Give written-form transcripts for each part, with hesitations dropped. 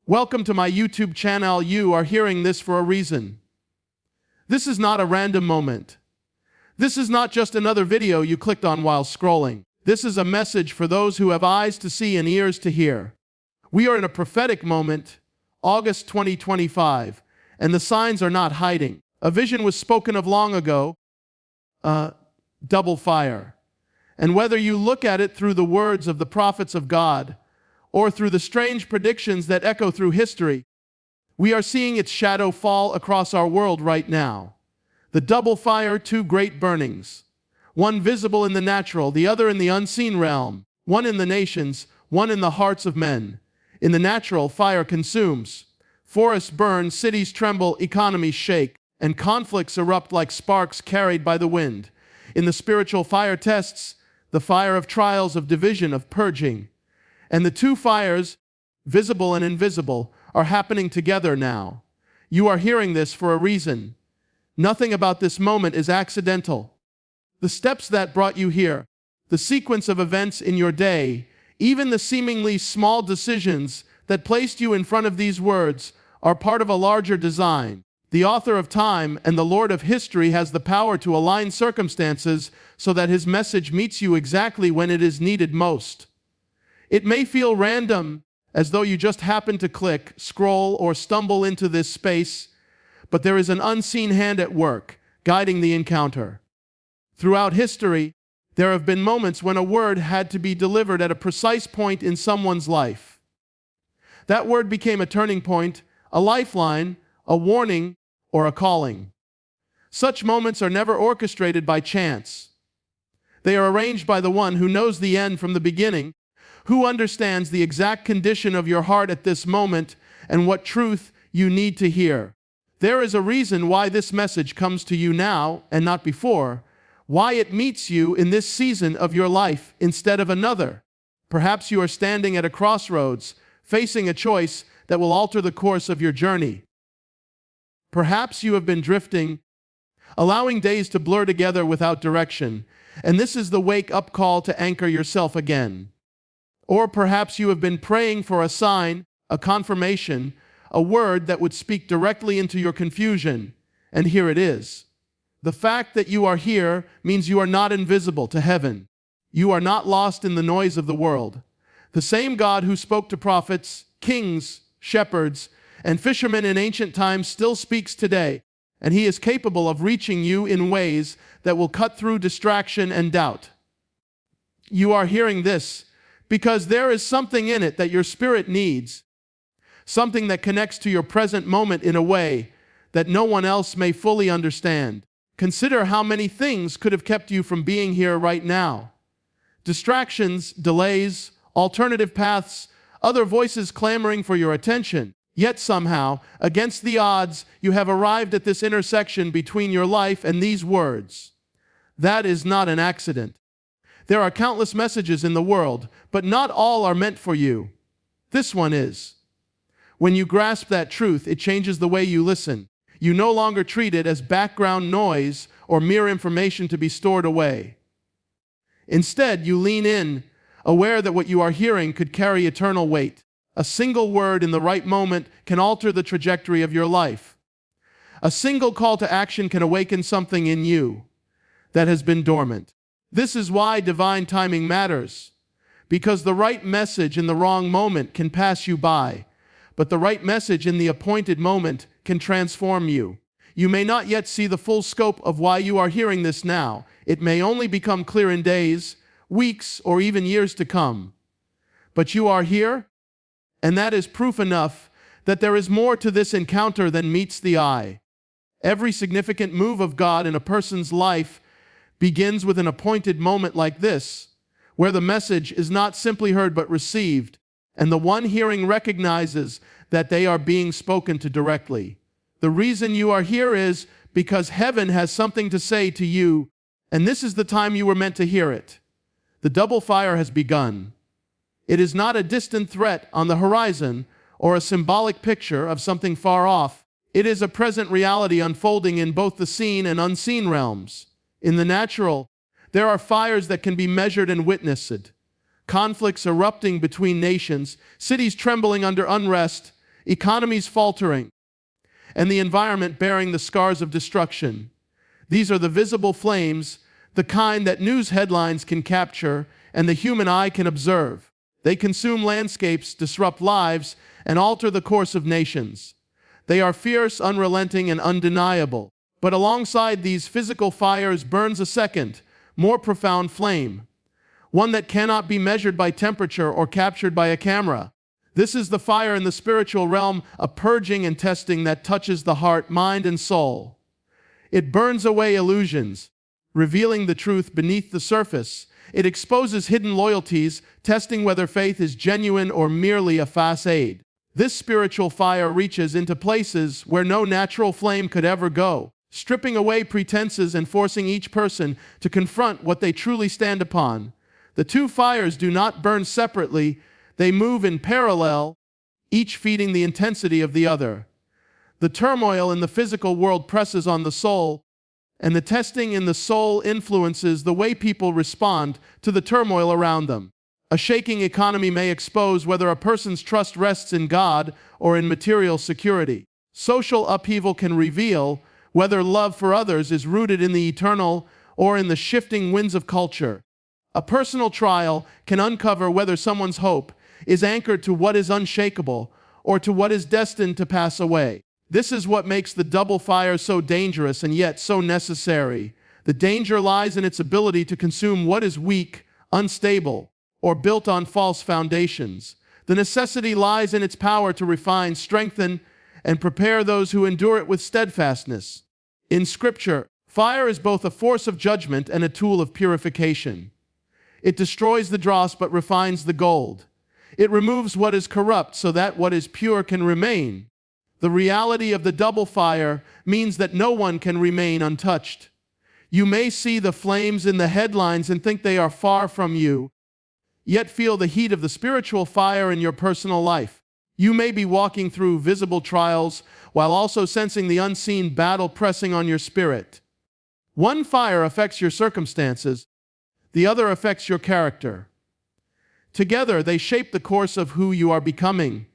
Welcome to my YouTube channel. You are hearing this for a reason. This is not a random moment. This is not just another video you clicked on while scrolling. This is a message for those who have eyes to see and ears to hear. We are in a prophetic moment, August 2025, and the signs are not hiding. A vision was spoken of long ago, double fire. And whether you look at it through the words of the prophets of God, or through the strange predictions that echo through history, we are seeing its shadow fall across our world right now. The double fire, two great burnings, one visible in the natural, the other in the unseen realm, one in the nations, one in the hearts of men. In the natural, fire consumes, forests burn, cities tremble, economies shake, and conflicts erupt like sparks carried by the wind. In the spiritual, fire tests, the fire of trials, of division, of purging. And the two fires, visible and invisible, are happening together now. You are hearing this for a reason. Nothing about this moment is accidental. The steps that brought you here, the sequence of events in your day, even the seemingly small decisions that placed you in front of these words, are part of a larger design. The author of time and the Lord of history has the power to align circumstances so that his message meets you exactly when it is needed most. It may feel random, as though you just happen to click, scroll, or stumble into this space, but there is an unseen hand at work, guiding the encounter. Throughout history, there have been moments when a word had to be delivered at a precise point in someone's life. That word became a turning point, a lifeline, a warning, or a calling. Such moments are never orchestrated by chance. They are arranged by the one who knows the end from the beginning, who understands the exact condition of your heart at this moment and what truth you need to hear. There is a reason why this message comes to you now and not before, why it meets you in this season of your life instead of another. Perhaps you are standing at a crossroads, facing a choice that will alter the course of your journey. Perhaps you have been drifting, allowing days to blur together without direction, and this is the wake-up call to anchor yourself again. Or perhaps you have been praying for a sign, a confirmation, a word that would speak directly into your confusion, and here it is. The fact that you are here means you are not invisible to heaven. You are not lost in the noise of the world. The same God who spoke to prophets, kings, shepherds, and fishermen in ancient times still speaks today, and he is capable of reaching you in ways that will cut through distraction and doubt. You are hearing this because there is something in it that your spirit needs, something that connects to your present moment in a way that no one else may fully understand. Consider how many things could have kept you from being here right now. Distractions, delays, alternative paths, other voices clamoring for your attention. Yet somehow, against the odds, you have arrived at this intersection between your life and these words. That is not an accident. There are countless messages in the world, but not all are meant for you. This one is. When you grasp that truth, it changes the way you listen. You no longer treat it as background noise or mere information to be stored away. Instead, you lean in, aware that what you are hearing could carry eternal weight. A single word in the right moment can alter the trajectory of your life. A single call to action can awaken something in you that has been dormant. This is why divine timing matters, because the right message in the wrong moment can pass you by, but the right message in the appointed moment can transform you. You may not yet see the full scope of why you are hearing this now. It may only become clear in days, weeks, or even years to come. But you are here, and that is proof enough that there is more to this encounter than meets the eye. Every significant move of God in a person's life begins with an appointed moment like this, where the message is not simply heard but received, and the one hearing recognizes that they are being spoken to directly. The reason you are here is because heaven has something to say to you, and this is the time you were meant to hear it. The double fire has begun. It is not a distant threat on the horizon or a symbolic picture of something far off. It is a present reality unfolding in both the seen and unseen realms. In the natural, there are fires that can be measured and witnessed, conflicts erupting between nations, cities trembling under unrest, economies faltering, and the environment bearing the scars of destruction. These are the visible flames, the kind that news headlines can capture and the human eye can observe. They consume landscapes, disrupt lives, and alter the course of nations. They are fierce, unrelenting, and undeniable. But alongside these physical fires burns a second, more profound flame, one that cannot be measured by temperature or captured by a camera. This is the fire in the spiritual realm, a purging and testing that touches the heart, mind, and soul. It burns away illusions, revealing the truth beneath the surface. It exposes hidden loyalties, testing whether faith is genuine or merely a facade. This spiritual fire reaches into places where no natural flame could ever go, stripping away pretenses and forcing each person to confront what they truly stand upon. The two fires do not burn separately, they move in parallel, each feeding the intensity of the other. The turmoil in the physical world presses on the soul, and the testing in the soul influences the way people respond to the turmoil around them. A shaking economy may expose whether a person's trust rests in God or in material security. Social upheaval can reveal whether love for others is rooted in the eternal or in the shifting winds of culture. A personal trial can uncover whether someone's hope is anchored to what is unshakable or to what is destined to pass away. This is what makes the double fire so dangerous and yet so necessary. The danger lies in its ability to consume what is weak, unstable, or built on false foundations. The necessity lies in its power to refine, strengthen, and prepare those who endure it with steadfastness. In Scripture, fire is both a force of judgment and a tool of purification. It destroys the dross but refines the gold. It removes what is corrupt so that what is pure can remain. The reality of the double fire means that no one can remain untouched. You may see the flames in the headlines and think they are far from you, yet feel the heat of the spiritual fire in your personal life. You may be walking through visible trials while also sensing the unseen battle pressing on your spirit. One fire affects your circumstances, the other affects your character. Together, they shape the course of who you are becoming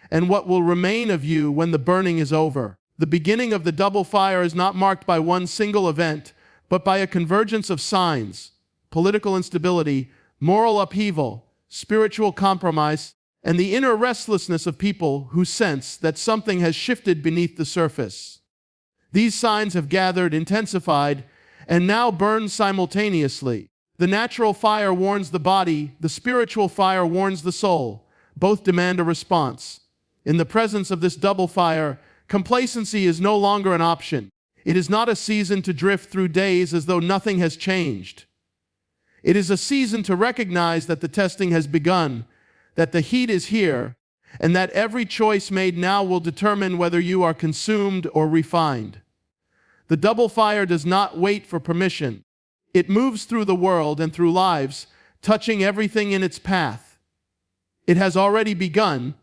and what will remain of you when the burning is over. The beginning of the double fire is not marked by one single event, but by a convergence of signs: political instability, moral upheaval, spiritual compromise, and the inner restlessness of people who sense that something has shifted beneath the surface. These signs have gathered, intensified, and now burn simultaneously. The natural fire warns the body, the spiritual fire warns the soul. Both demand a response. In the presence of this double fire, complacency is no longer an option. It is not a season to drift through days as though nothing has changed. It is a season to recognize that the testing has begun, that the heat is here, and that every choice made now will determine whether you are consumed or refined. The double fire does not wait for permission. It moves through the world and through lives, touching everything in its path. It has already begun,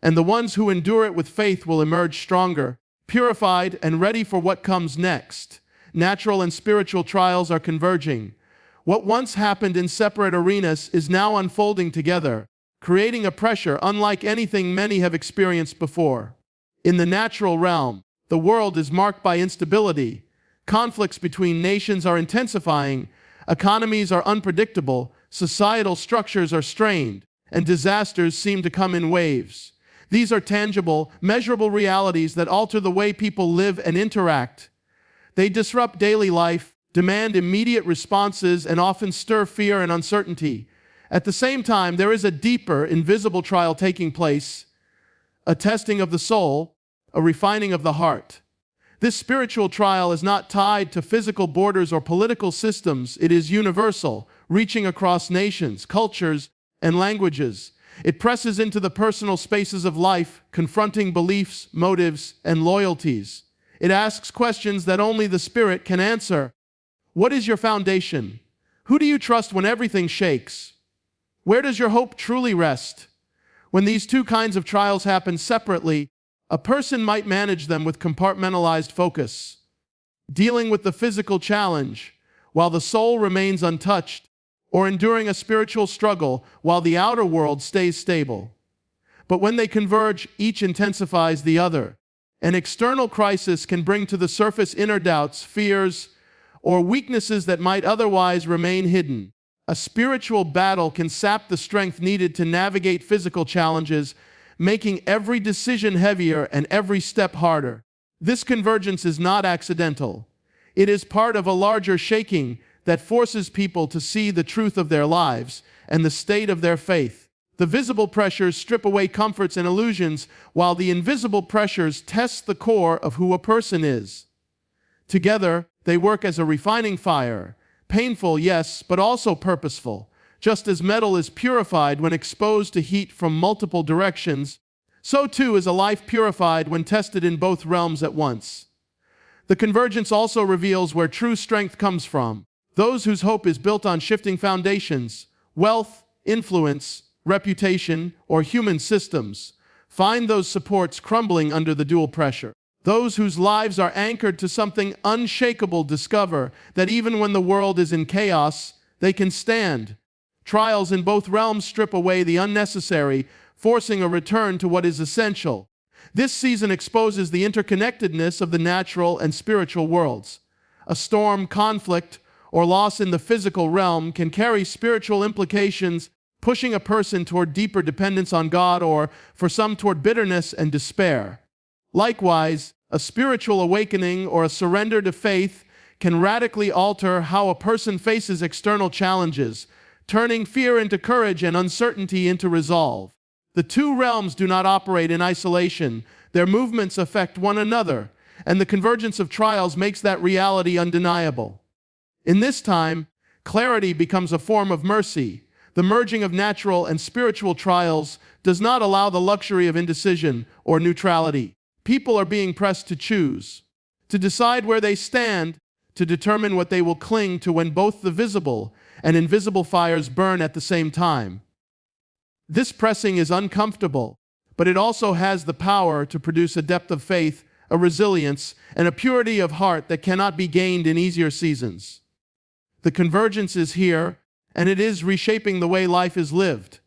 and the ones who endure it with faith will emerge stronger, purified, and ready for what comes next. Natural and spiritual trials are converging. What once happened in separate arenas is now unfolding together, creating a pressure unlike anything many have experienced before. In the natural realm, the world is marked by instability. Conflicts between nations are intensifying, economies are unpredictable, societal structures are strained, and disasters seem to come in waves. These are tangible, measurable realities that alter the way people live and interact. They disrupt daily life, demand immediate responses, and often stir fear and uncertainty. At the same time, there is a deeper, invisible trial taking place, a testing of the soul, a refining of the heart. This spiritual trial is not tied to physical borders or political systems. It is universal, reaching across nations, cultures, and languages. It presses into the personal spaces of life, confronting beliefs, motives, and loyalties. It asks questions that only the Spirit can answer. What is your foundation? Who do you trust when everything shakes? Where does your hope truly rest? When these two kinds of trials happen separately, a person might manage them with compartmentalized focus, dealing with the physical challenge while the soul remains untouched, or enduring a spiritual struggle while the outer world stays stable. But when they converge, each intensifies the other. An external crisis can bring to the surface inner doubts, fears, or weaknesses that might otherwise remain hidden. A spiritual battle can sap the strength needed to navigate physical challenges, making every decision heavier and every step harder. This convergence is not accidental. It is part of a larger shaking that forces people to see the truth of their lives and the state of their faith. The visible pressures strip away comforts and illusions, while the invisible pressures test the core of who a person is. Together, they work as a refining fire. Painful, yes, but also purposeful. Just as metal is purified when exposed to heat from multiple directions, so too is a life purified when tested in both realms at once. The convergence also reveals where true strength comes from. Those whose hope is built on shifting foundations, wealth, influence, reputation, or human systems, find those supports crumbling under the dual pressure. Those whose lives are anchored to something unshakable discover that even when the world is in chaos, they can stand. Trials in both realms strip away the unnecessary, forcing a return to what is essential. This season exposes the interconnectedness of the natural and spiritual worlds. A storm, conflict, or loss in the physical realm can carry spiritual implications, pushing a person toward deeper dependence on God or, for some, toward bitterness and despair. Likewise, a spiritual awakening or a surrender to faith can radically alter how a person faces external challenges, turning fear into courage and uncertainty into resolve. The two realms do not operate in isolation. Their movements affect one another, and the convergence of trials makes that reality undeniable. In this time, clarity becomes a form of mercy. The merging of natural and spiritual trials does not allow the luxury of indecision or neutrality. People are being pressed to choose, to decide where they stand, to determine what they will cling to when both the visible and invisible fires burn at the same time. This pressing is uncomfortable, but it also has the power to produce a depth of faith, a resilience, and a purity of heart that cannot be gained in easier seasons. The convergence is here, and it is reshaping the way life is lived.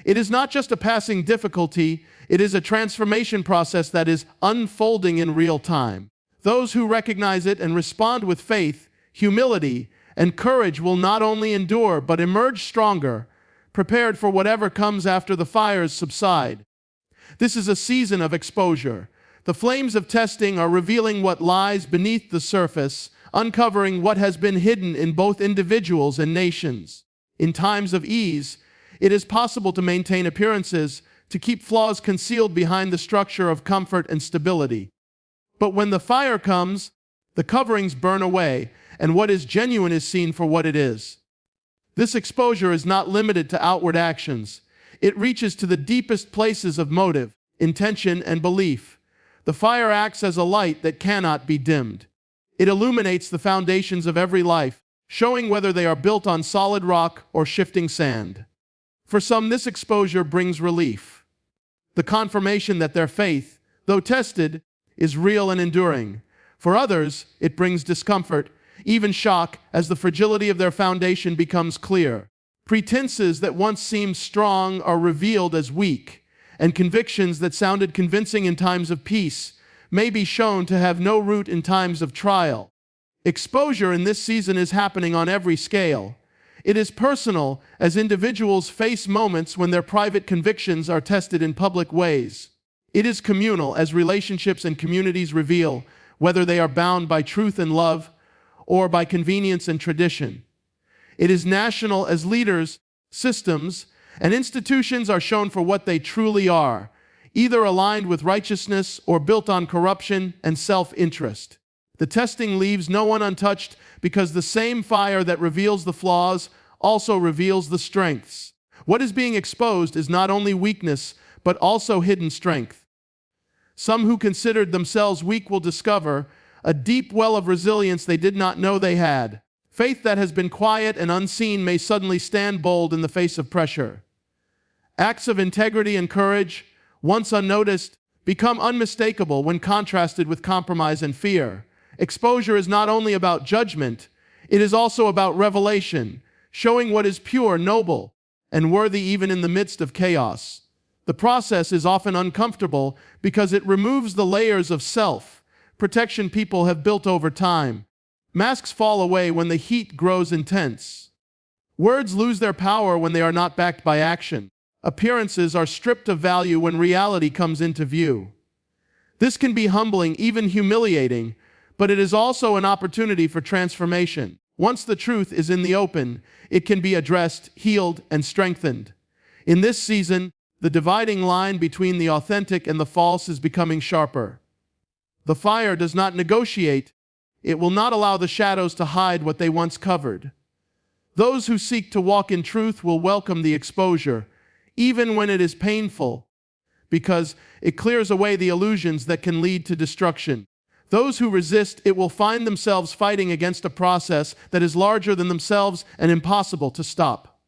It is not just a passing difficulty, it is a transformation process that is unfolding in real time. Those who recognize it and respond with faith, humility, and courage will not only endure but emerge stronger, prepared for whatever comes after the fires subside. This is a season of exposure. The flames of testing are revealing what lies beneath the surface, uncovering what has been hidden in both individuals and nations. In times of ease, it is possible to maintain appearances, to keep flaws concealed behind the structure of comfort and stability. But when the fire comes, the coverings burn away, and what is genuine is seen for what it is. This exposure is not limited to outward actions. It reaches to the deepest places of motive, intention, and belief. The fire acts as a light that cannot be dimmed. It illuminates the foundations of every life, showing whether they are built on solid rock or shifting sand. For some, this exposure brings relief. The confirmation that their faith, though tested, is real and enduring. For others, it brings discomfort, even shock, as the fragility of their foundation becomes clear. Pretenses that once seemed strong are revealed as weak, and convictions that sounded convincing in times of peace may be shown to have no root in times of trial. Exposure in this season is happening on every scale. It is personal, as individuals face moments when their private convictions are tested in public ways. It is communal, as relationships and communities reveal whether they are bound by truth and love or by convenience and tradition. It is national, as leaders, systems, and institutions are shown for what they truly are, either aligned with righteousness or built on corruption and self-interest. The testing leaves no one untouched because the same fire that reveals the flaws also reveals the strengths. What is being exposed is not only weakness, but also hidden strength. Some who considered themselves weak will discover a deep well of resilience they did not know they had. Faith that has been quiet and unseen may suddenly stand bold in the face of pressure. Acts of integrity and courage, once unnoticed, become unmistakable when contrasted with compromise and fear. Exposure is not only about judgment, it is also about revelation, showing what is pure, noble, and worthy even in the midst of chaos. The process is often uncomfortable because it removes the layers of self-protection people have built over time. Masks fall away when the heat grows intense. Words lose their power when they are not backed by action. Appearances are stripped of value when reality comes into view. This can be humbling, even humiliating, but it is also an opportunity for transformation. Once the truth is in the open, it can be addressed, healed, and strengthened. In this season, the dividing line between the authentic and the false is becoming sharper. The fire does not negotiate. It will not allow the shadows to hide what they once covered. Those who seek to walk in truth will welcome the exposure, even when it is painful, because it clears away the illusions that can lead to destruction. Those who resist it will find themselves fighting against a process that is larger than themselves and impossible to stop.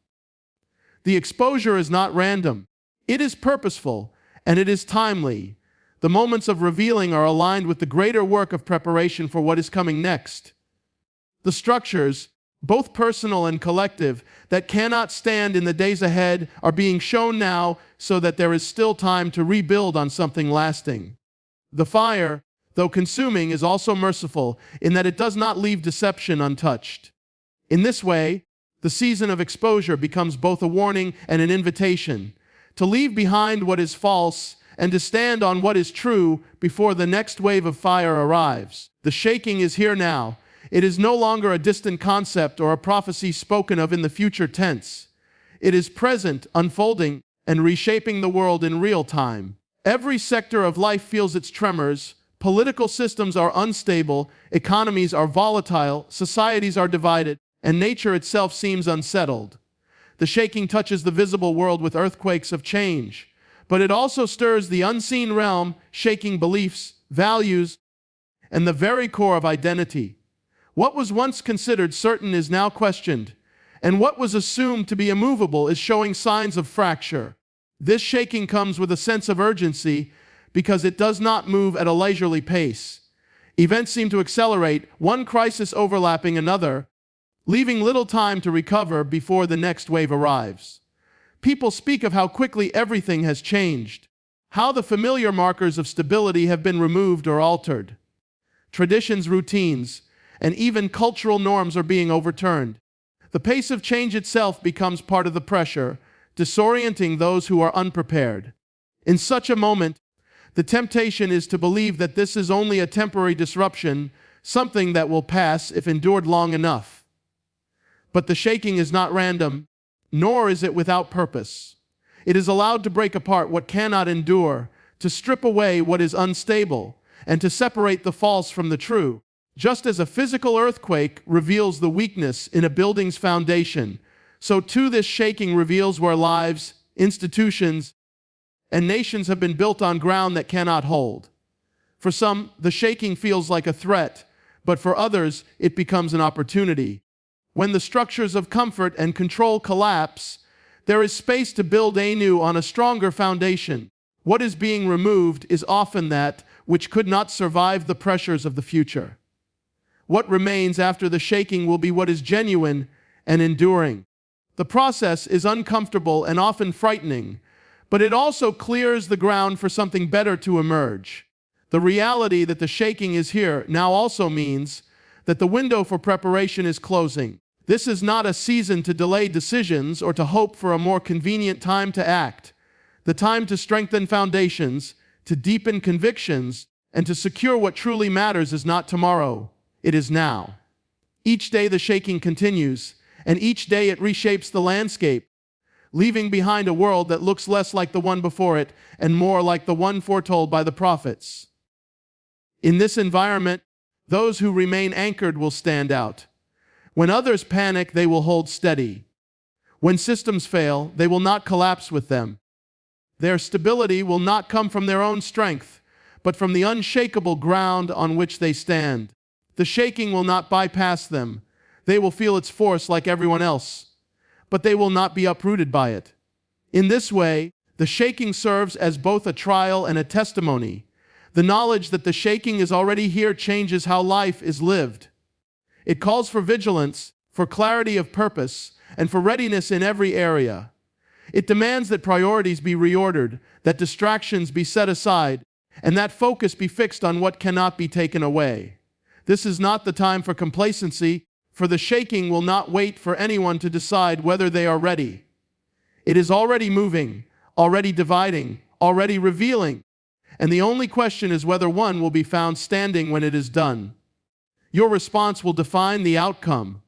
The exposure is not random. It is purposeful, and it is timely. The moments of revealing are aligned with the greater work of preparation for what is coming next. The structures, both personal and collective, that cannot stand in the days ahead are being shown now so that there is still time to rebuild on something lasting. The fire, though consuming, is also merciful in that it does not leave deception untouched. In this way, the season of exposure becomes both a warning and an invitation to leave behind what is false and to stand on what is true before the next wave of fire arrives. The shaking is here now. It is no longer a distant concept or a prophecy spoken of in the future tense. It is present, unfolding, and reshaping the world in real time. Every sector of life feels its tremors. Political systems are unstable, economies are volatile, societies are divided, and nature itself seems unsettled. The shaking touches the visible world with earthquakes of change, but it also stirs the unseen realm, shaking beliefs, values, and the very core of identity. What was once considered certain is now questioned, and what was assumed to be immovable is showing signs of fracture. This shaking comes with a sense of urgency because it does not move at a leisurely pace. Events seem to accelerate, one crisis overlapping another, leaving little time to recover before the next wave arrives. People speak of how quickly everything has changed, how the familiar markers of stability have been removed or altered. Traditions, routines, and even cultural norms are being overturned. The pace of change itself becomes part of the pressure, disorienting those who are unprepared. In such a moment, the temptation is to believe that this is only a temporary disruption, something that will pass if endured long enough. But the shaking is not random, nor is it without purpose. It is allowed to break apart what cannot endure, to strip away what is unstable, and to separate the false from the true. Just as a physical earthquake reveals the weakness in a building's foundation, so too this shaking reveals where lives, institutions, and nations have been built on ground that cannot hold. For some, the shaking feels like a threat, but for others, it becomes an opportunity. When the structures of comfort and control collapse, there is space to build anew on a stronger foundation. What is being removed is often that which could not survive the pressures of the future. What remains after the shaking will be what is genuine and enduring. The process is uncomfortable and often frightening, but it also clears the ground for something better to emerge. The reality that the shaking is here now also means that the window for preparation is closing. This is not a season to delay decisions or to hope for a more convenient time to act. The time to strengthen foundations, to deepen convictions, and to secure what truly matters is not tomorrow. It is now. Each day the shaking continues, and each day it reshapes the landscape, leaving behind a world that looks less like the one before it and more like the one foretold by the prophets. In this environment, those who remain anchored will stand out. When others panic, they will hold steady. When systems fail, they will not collapse with them. Their stability will not come from their own strength, but from the unshakable ground on which they stand. The shaking will not bypass them. They will feel its force like everyone else, but they will not be uprooted by it. In this way, the shaking serves as both a trial and a testimony. The knowledge that the shaking is already here changes how life is lived. It calls for vigilance, for clarity of purpose, and for readiness in every area. It demands that priorities be reordered, that distractions be set aside, and that focus be fixed on what cannot be taken away. This is not the time for complacency, for the shaking will not wait for anyone to decide whether they are ready. It is already moving, already dividing, already revealing, and the only question is whether one will be found standing when it is done. Your response will define the outcome.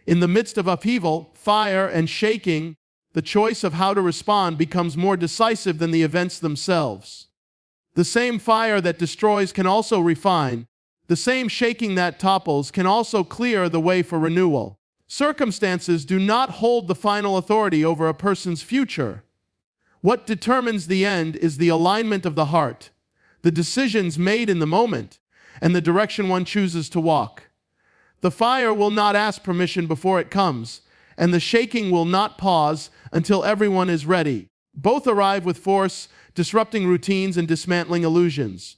In the midst of upheaval, fire, and shaking, the choice of how to respond becomes more decisive than the events themselves. The same fire that destroys can also refine. The same shaking that topples can also clear the way for renewal. Circumstances do not hold the final authority over a person's future. What determines the end is the alignment of the heart, the decisions made in the moment, and the direction one chooses to walk. The fire will not ask permission before it comes, and the shaking will not pause until everyone is ready. Both arrive with force, disrupting routines and dismantling illusions.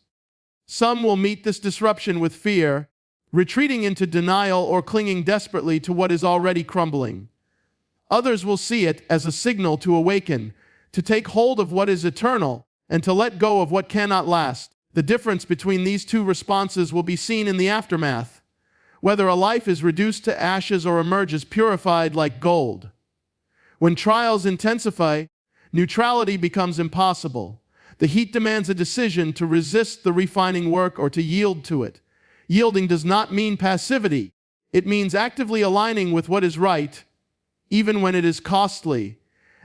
Some will meet this disruption with fear, retreating into denial or clinging desperately to what is already crumbling. Others will see it as a signal to awaken, to take hold of what is eternal, and to let go of what cannot last. The difference between these two responses will be seen in the aftermath, whether a life is reduced to ashes or emerges purified like gold. When trials intensify, neutrality becomes impossible. The heat demands a decision to resist the refining work or to yield to it. Yielding does not mean passivity. It means actively aligning with what is right, even when it is costly,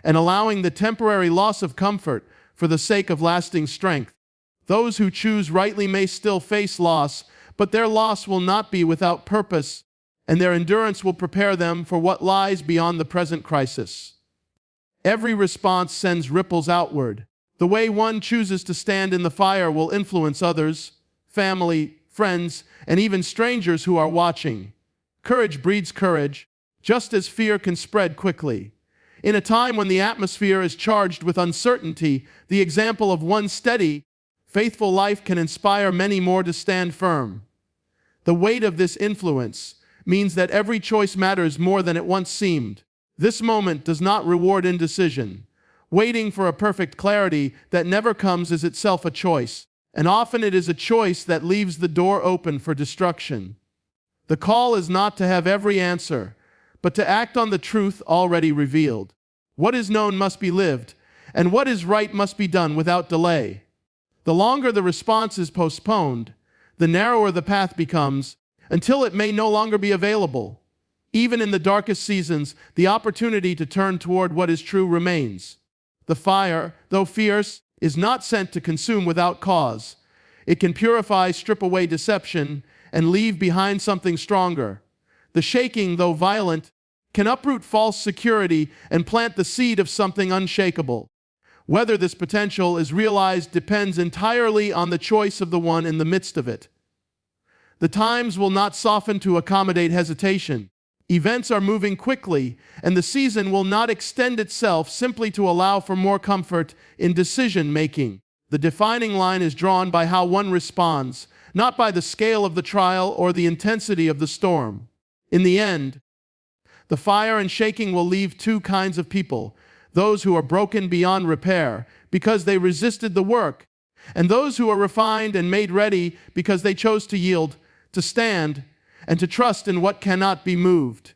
and allowing the temporary loss of comfort for the sake of lasting strength. Those who choose rightly may still face loss, but their loss will not be without purpose, and their endurance will prepare them for what lies beyond the present crisis. Every response sends ripples outward. The way one chooses to stand in the fire will influence others, family, friends, and even strangers who are watching. Courage breeds courage, just as fear can spread quickly. In a time when the atmosphere is charged with uncertainty, the example of one steady, faithful life can inspire many more to stand firm. The weight of this influence means that every choice matters more than it once seemed. This moment does not reward indecision. Waiting for a perfect clarity that never comes is itself a choice, and often it is a choice that leaves the door open for destruction. The call is not to have every answer, but to act on the truth already revealed. What is known must be lived, and what is right must be done without delay. The longer the response is postponed, the narrower the path becomes, until it may no longer be available. Even in the darkest seasons, the opportunity to turn toward what is true remains. The fire, though fierce, is not sent to consume without cause. It can purify, strip away deception, and leave behind something stronger. The shaking, though violent, can uproot false security and plant the seed of something unshakable. Whether this potential is realized depends entirely on the choice of the one in the midst of it. The times will not soften to accommodate hesitation. Events are moving quickly, and the season will not extend itself simply to allow for more comfort in decision-making. The defining line is drawn by how one responds, not by the scale of the trial or the intensity of the storm. In the end, the fire and shaking will leave two kinds of people: those who are broken beyond repair because they resisted the work, and those who are refined and made ready because they chose to yield, to stand, and to trust in what cannot be moved.